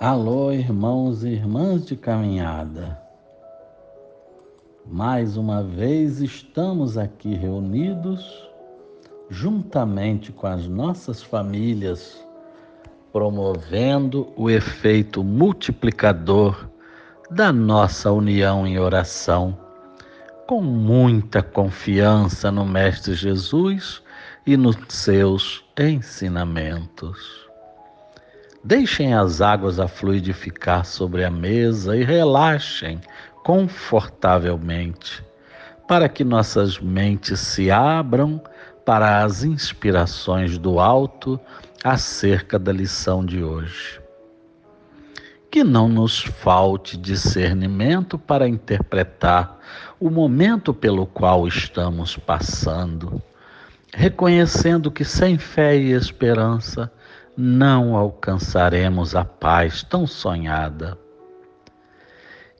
Alô, irmãos e irmãs de caminhada. Mais uma vez estamos aqui reunidos, juntamente com as nossas famílias, promovendo o efeito multiplicador da nossa união em oração, com muita confiança no Mestre Jesus e nos seus ensinamentos. Deixem as águas a fluidificar sobre a mesa e relaxem confortavelmente, para que nossas mentes se abram para as inspirações do alto acerca da lição de hoje. Que não nos falte discernimento para interpretar o momento pelo qual estamos passando, reconhecendo que sem fé e esperança não alcançaremos a paz tão sonhada.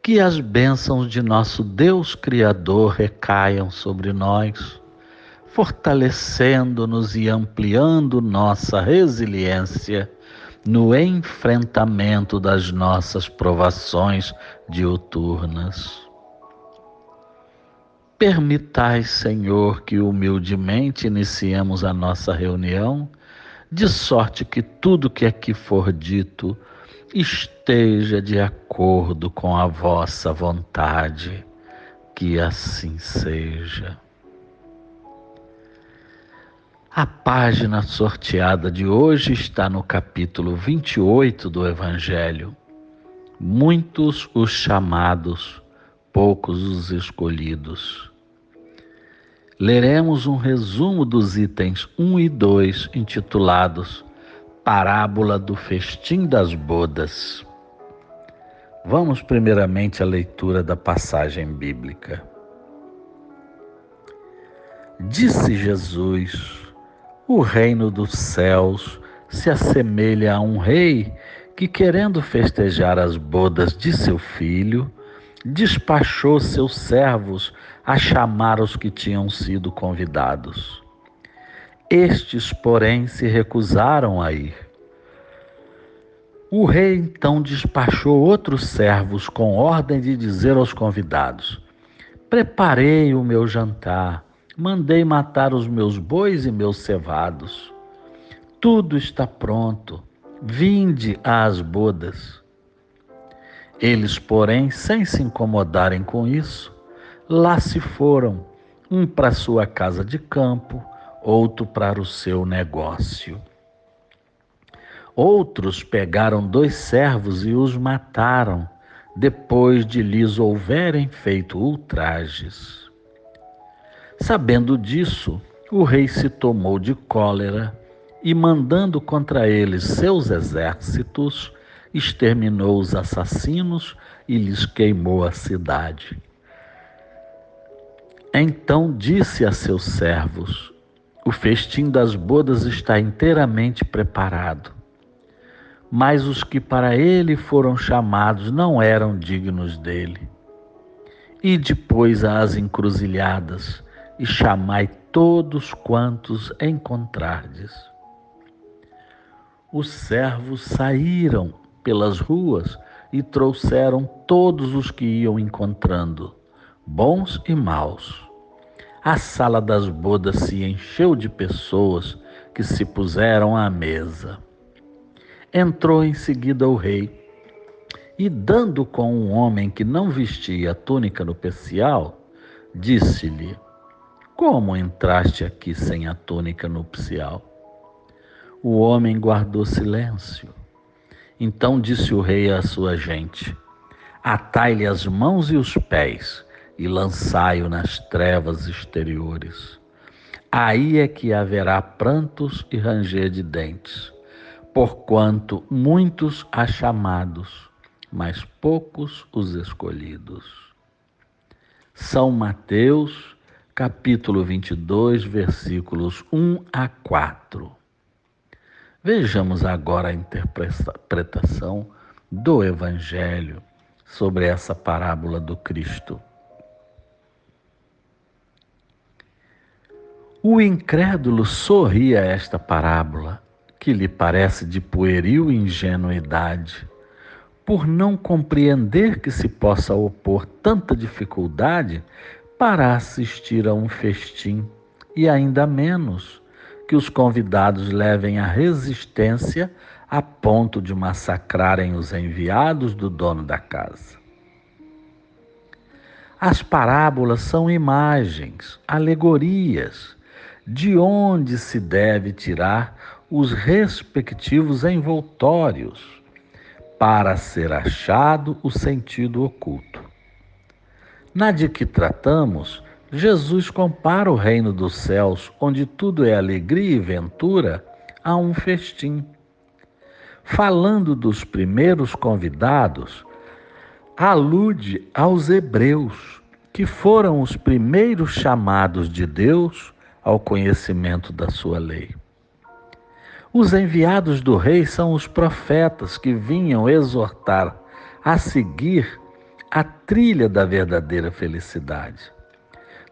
Que as bênçãos de nosso Deus Criador recaiam sobre nós, fortalecendo-nos e ampliando nossa resiliência no enfrentamento das nossas provações diuturnas. Permitai, Senhor, que humildemente iniciemos a nossa reunião, de sorte que tudo que aqui for dito esteja de acordo com a vossa vontade, que assim seja. A página sorteada de hoje está no capítulo 28 do Evangelho. Muitos os chamados, poucos os escolhidos. Leremos um resumo dos itens 1 e 2, intitulados Parábola do Festim das Bodas. Vamos primeiramente à leitura da passagem bíblica. Disse Jesus: o reino dos céus se assemelha a um rei que, querendo festejar as bodas de seu filho, despachou seus servos a chamar os que tinham sido convidados. Estes, porém, se recusaram a ir. O rei então despachou outros servos com ordem de dizer aos convidados: preparei o meu jantar, mandei matar os meus bois e meus cevados. Tudo está pronto, vinde às bodas. Eles, porém, sem se incomodarem com isso, lá se foram, um para sua casa de campo, outro para o seu negócio. Outros pegaram 2 servos e os mataram, depois de lhes houverem feito ultrajes. Sabendo disso, o rei se tomou de cólera e, mandando contra eles seus exércitos, exterminou os assassinos e lhes queimou a cidade. Então disse a seus servos: o festim das bodas está inteiramente preparado, mas os que para ele foram chamados não eram dignos dele. Ide, pois, às encruzilhadas e chamai todos quantos encontrardes. Os servos saíram pelas ruas e trouxeram todos os que iam encontrando, bons e maus. A sala das bodas se encheu de pessoas que se puseram à mesa. Entrou em seguida o rei e, dando com um homem que não vestia a túnica nupcial, disse-lhe: como entraste aqui sem a túnica nupcial? O homem guardou silêncio. Então disse o rei à sua gente: atai-lhe as mãos e os pés e lançai-o nas trevas exteriores. Aí é que haverá prantos e ranger de dentes, porquanto muitos há chamados, mas poucos os escolhidos. São Mateus, capítulo 22, versículos 1 a 4. Vejamos agora a interpretação do Evangelho sobre essa parábola do Cristo. O incrédulo sorri a esta parábola, que lhe parece de pueril ingenuidade, por não compreender que se possa opor tanta dificuldade para assistir a um festim, e ainda menos que os convidados levem a resistência a ponto de massacrarem os enviados do dono da casa. As parábolas são imagens, alegorias, de onde se deve tirar os respectivos envoltórios para ser achado o sentido oculto. Na de que tratamos, Jesus compara o reino dos céus, onde tudo é alegria e ventura, a um festim. Falando dos primeiros convidados, alude aos hebreus, que foram os primeiros chamados de Deus ao conhecimento da sua lei. Os enviados do rei são os profetas que vinham exortar a seguir a trilha da verdadeira felicidade.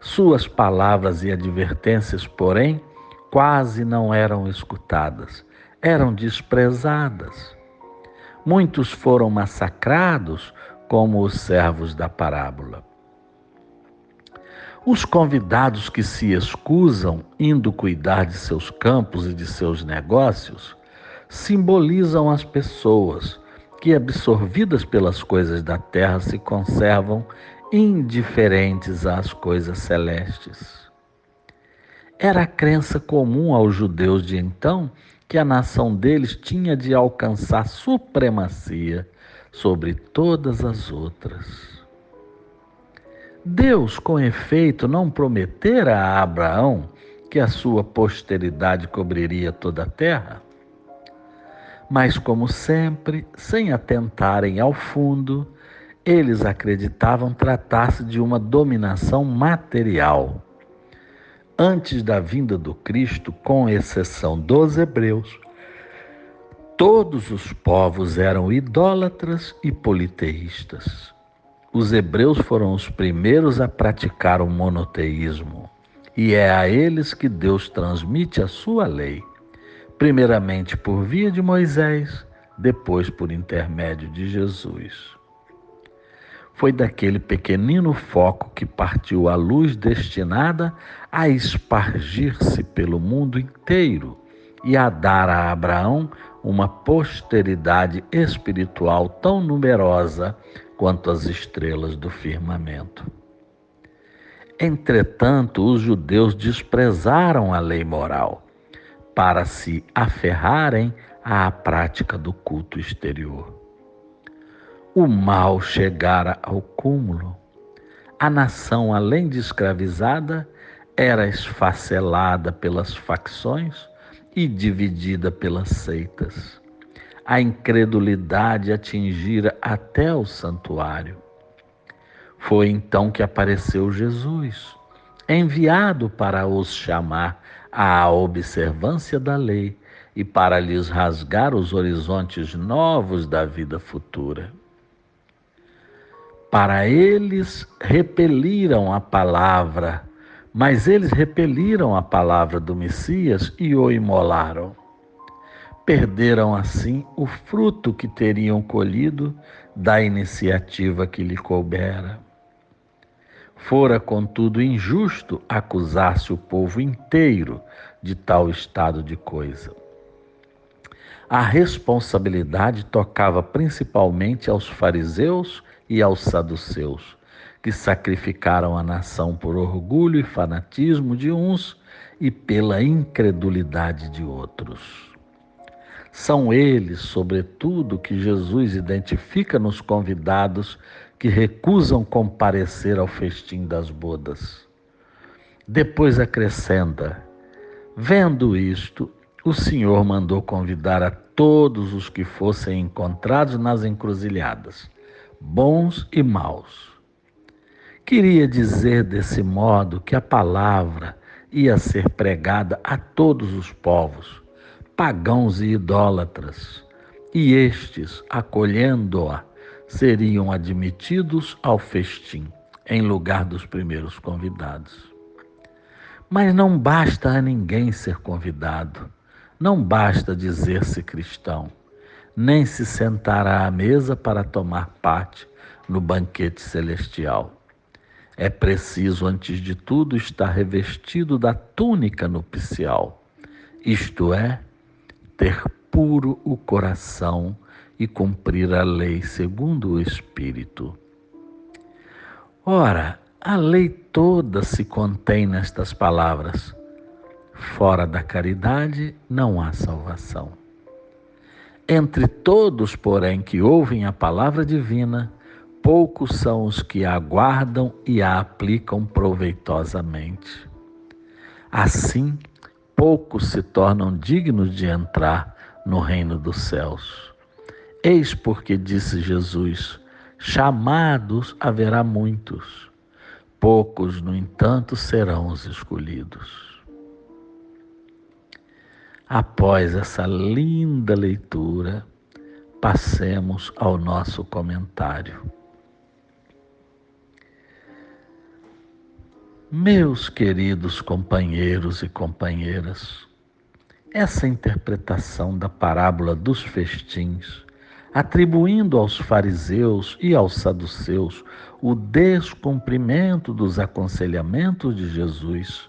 Suas palavras e advertências, porém, quase não eram escutadas, eram desprezadas. Muitos foram massacrados, como os servos da parábola. Os convidados que se escusam, indo cuidar de seus campos e de seus negócios, simbolizam as pessoas que, absorvidas pelas coisas da terra, se conservam indiferentes às coisas celestes. Era a crença comum aos judeus de então que a nação deles tinha de alcançar supremacia sobre todas as outras. Deus, com efeito, não prometera a Abraão que a sua posteridade cobriria toda a terra? Mas, como sempre, sem atentarem ao fundo, eles acreditavam tratar-se de uma dominação material. Antes da vinda do Cristo, com exceção dos hebreus, todos os povos eram idólatras e politeístas. Os hebreus foram os primeiros a praticar o monoteísmo, e é a eles que Deus transmite a sua lei, primeiramente por via de Moisés, depois por intermédio de Jesus. Foi daquele pequenino foco que partiu a luz destinada a espargir-se pelo mundo inteiro e a dar a Abraão uma posteridade espiritual tão numerosa quanto as estrelas do firmamento. Entretanto, os judeus desprezaram a lei moral para se aferrarem à prática do culto exterior. O mal chegara ao cúmulo. A nação, além de escravizada, era esfacelada pelas facções e dividida pelas seitas. A incredulidade atingira até o santuário. Foi então que apareceu Jesus, enviado para os chamar à observância da lei e para lhes rasgar os horizontes novos da vida futura. Para eles repeliram a palavra, mas eles repeliram a palavra do Messias e o imolaram. Perderam assim o fruto que teriam colhido da iniciativa que lhe coubera. Fora, contudo, injusto acusar-se o povo inteiro de tal estado de coisa. A responsabilidade tocava principalmente aos fariseus e aos saduceus, que sacrificaram a nação por orgulho e fanatismo de uns e pela incredulidade de outros. São eles, sobretudo, que Jesus identifica nos convidados que recusam comparecer ao festim das bodas. Depois acrescenta: vendo isto, o Senhor mandou convidar a todos os que fossem encontrados nas encruzilhadas, bons e maus. Queria dizer desse modo que a palavra ia ser pregada a todos os povos, pagãos e idólatras, e estes, acolhendo-a, seriam admitidos ao festim, em lugar dos primeiros convidados. Mas não basta a ninguém ser convidado, não basta dizer-se cristão. nem se sentará à mesa para tomar parte no banquete celestial. É preciso, antes de tudo, estar revestido da túnica nupcial, isto é, ter puro o coração e cumprir a lei segundo o Espírito. Ora, a lei toda se contém nestas palavras: fora da caridade não há salvação. Entre todos, porém, que ouvem a palavra divina, poucos são os que a guardam e a aplicam proveitosamente. Assim, poucos se tornam dignos de entrar no reino dos céus. Eis porque disse Jesus: chamados haverá muitos, poucos, no entanto, serão os escolhidos. Após essa linda leitura, passemos ao nosso comentário. Meus queridos companheiros e companheiras, essa interpretação da parábola dos festins, atribuindo aos fariseus e aos saduceus o descumprimento dos aconselhamentos de Jesus,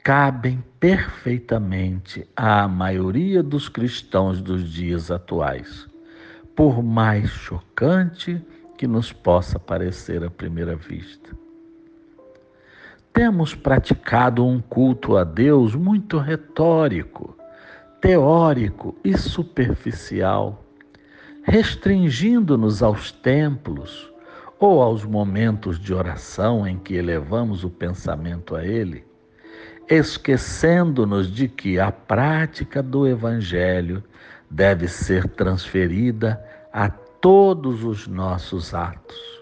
cabem perfeitamente à maioria dos cristãos dos dias atuais, por mais chocante que nos possa parecer à primeira vista. Temos praticado um culto a Deus muito retórico, teórico e superficial, restringindo-nos aos templos ou aos momentos de oração em que elevamos o pensamento a Ele, esquecendo-nos de que a prática do Evangelho deve ser transferida a todos os nossos atos.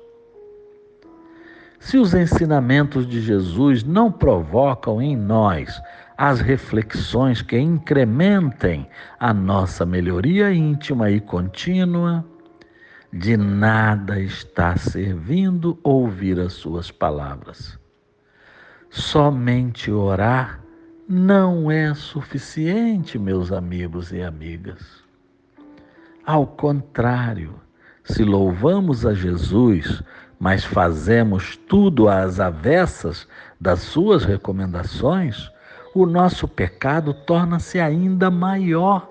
Se os ensinamentos de Jesus não provocam em nós as reflexões que incrementem a nossa melhoria íntima e contínua, de nada está servindo ouvir as suas palavras. Somente orar não é suficiente, meus amigos e amigas. Ao contrário, se louvamos a Jesus, mas fazemos tudo às avessas das suas recomendações, o nosso pecado torna-se ainda maior,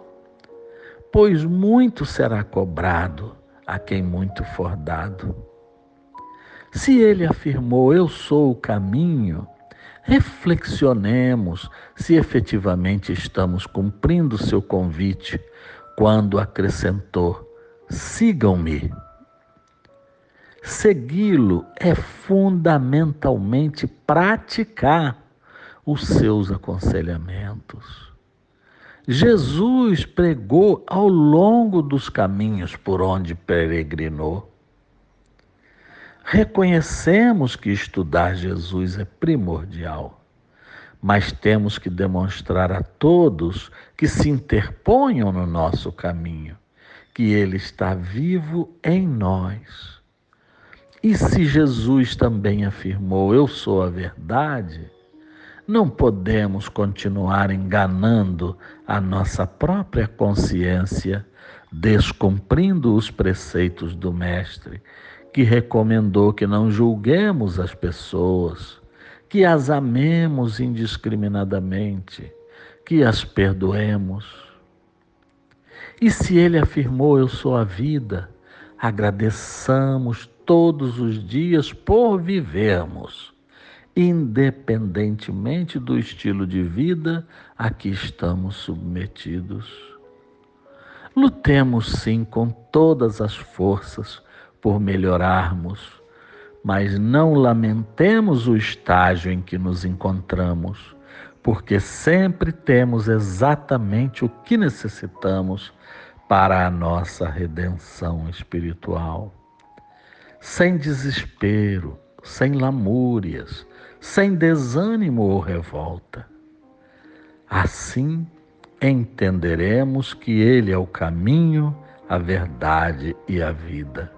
pois muito será cobrado a quem muito for dado. Se ele afirmou: eu sou o caminho, reflexionemos se efetivamente estamos cumprindo seu convite quando acrescentou: sigam-me. Segui-lo é fundamentalmente praticar os seus aconselhamentos. Jesus pregou ao longo dos caminhos por onde peregrinou. Reconhecemos que estudar Jesus é primordial, mas temos que demonstrar a todos que se interponham no nosso caminho que Ele está vivo em nós. E se Jesus também afirmou: eu sou a verdade, não podemos continuar enganando a nossa própria consciência, descumprindo os preceitos do Mestre, que recomendou que não julguemos as pessoas, que as amemos indiscriminadamente, que as perdoemos. E se ele afirmou: eu sou a vida, agradeçamos todos os dias por vivermos, independentemente do estilo de vida a que estamos submetidos. Lutemos sim com todas as forças por melhorarmos, mas não lamentemos o estágio em que nos encontramos, porque sempre temos exatamente o que necessitamos para a nossa redenção espiritual. Sem desespero, sem lamúrias, sem desânimo ou revolta. Assim, entenderemos que Ele é o caminho, a verdade e a vida.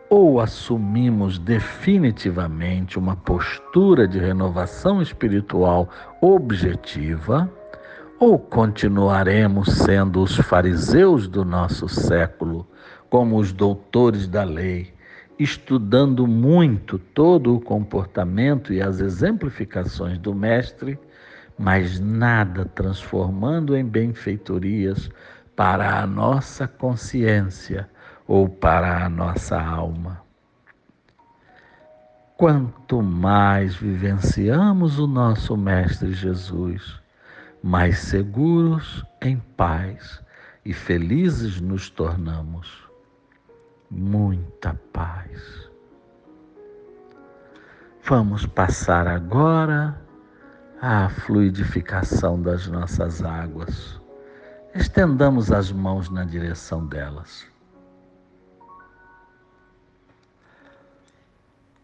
Ou assumimos definitivamente uma postura de renovação espiritual objetiva, Ou continuaremos sendo os fariseus do nosso século, como os doutores da lei, estudando muito todo o comportamento e as exemplificações do Mestre, mas nada transformando em benfeitorias para a nossa consciência ou para a nossa alma? Quanto mais vivenciamos o nosso Mestre Jesus, mais seguros, em paz e felizes nos tornamos. Muita paz. Vamos passar agora à fluidificação das nossas águas. Estendamos as mãos na direção delas.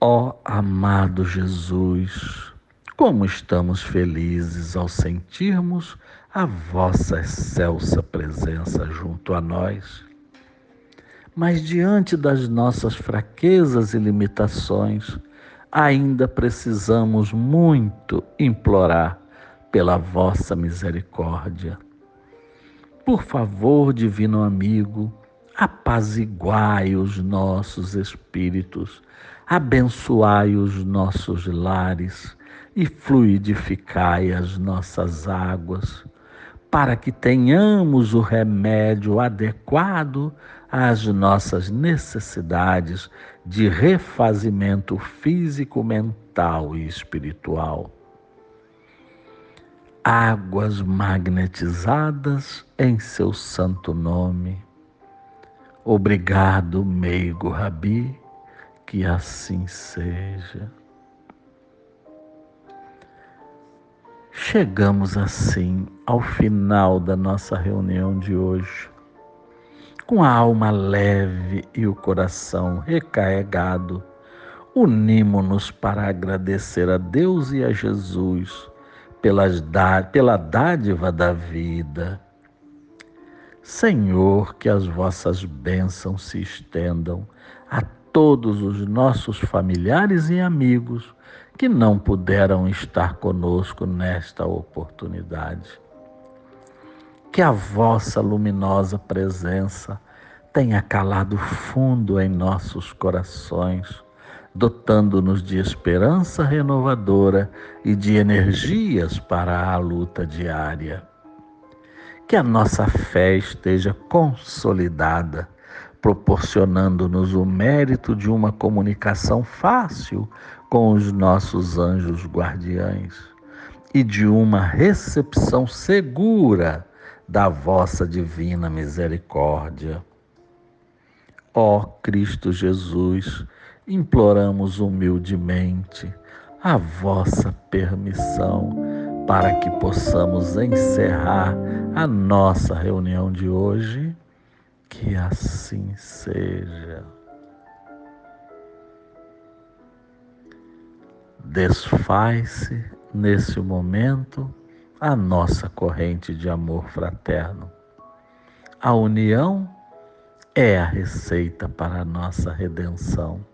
Ó amado Jesus, como estamos felizes ao sentirmos a vossa excelsa presença junto a nós. Mas diante das nossas fraquezas e limitações, ainda precisamos muito implorar pela vossa misericórdia. Por favor, divino amigo, apaziguai os nossos espíritos, abençoai os nossos lares e fluidificai as nossas águas, para que tenhamos o remédio adequado às nossas necessidades de refazimento físico, mental e espiritual. Águas magnetizadas em seu santo nome. Obrigado, meigo Rabi, que assim seja. Chegamos assim ao final da nossa reunião de hoje, com a alma leve e o coração recarregado. Unimo-nos para agradecer a Deus e a Jesus pela dádiva da vida. Senhor, que as vossas bênçãos se estendam a todos os nossos familiares e amigos que não puderam estar conosco nesta oportunidade. Que a vossa luminosa presença tenha calado fundo em nossos corações, dotando-nos de esperança renovadora e de energias para a luta diária. Que a nossa fé esteja consolidada, proporcionando-nos o mérito de uma comunicação fácil com os nossos anjos guardiães e de uma recepção segura da vossa divina misericórdia. Ó Cristo Jesus, imploramos humildemente a vossa permissão para que possamos encerrar a nossa reunião de hoje. Que assim seja. Desfaz-se nesse momento a nossa corrente de amor fraterno. A união é a receita para a nossa redenção.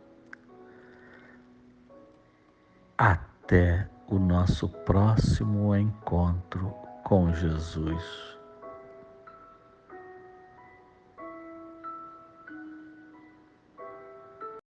Até o nosso próximo encontro com Jesus.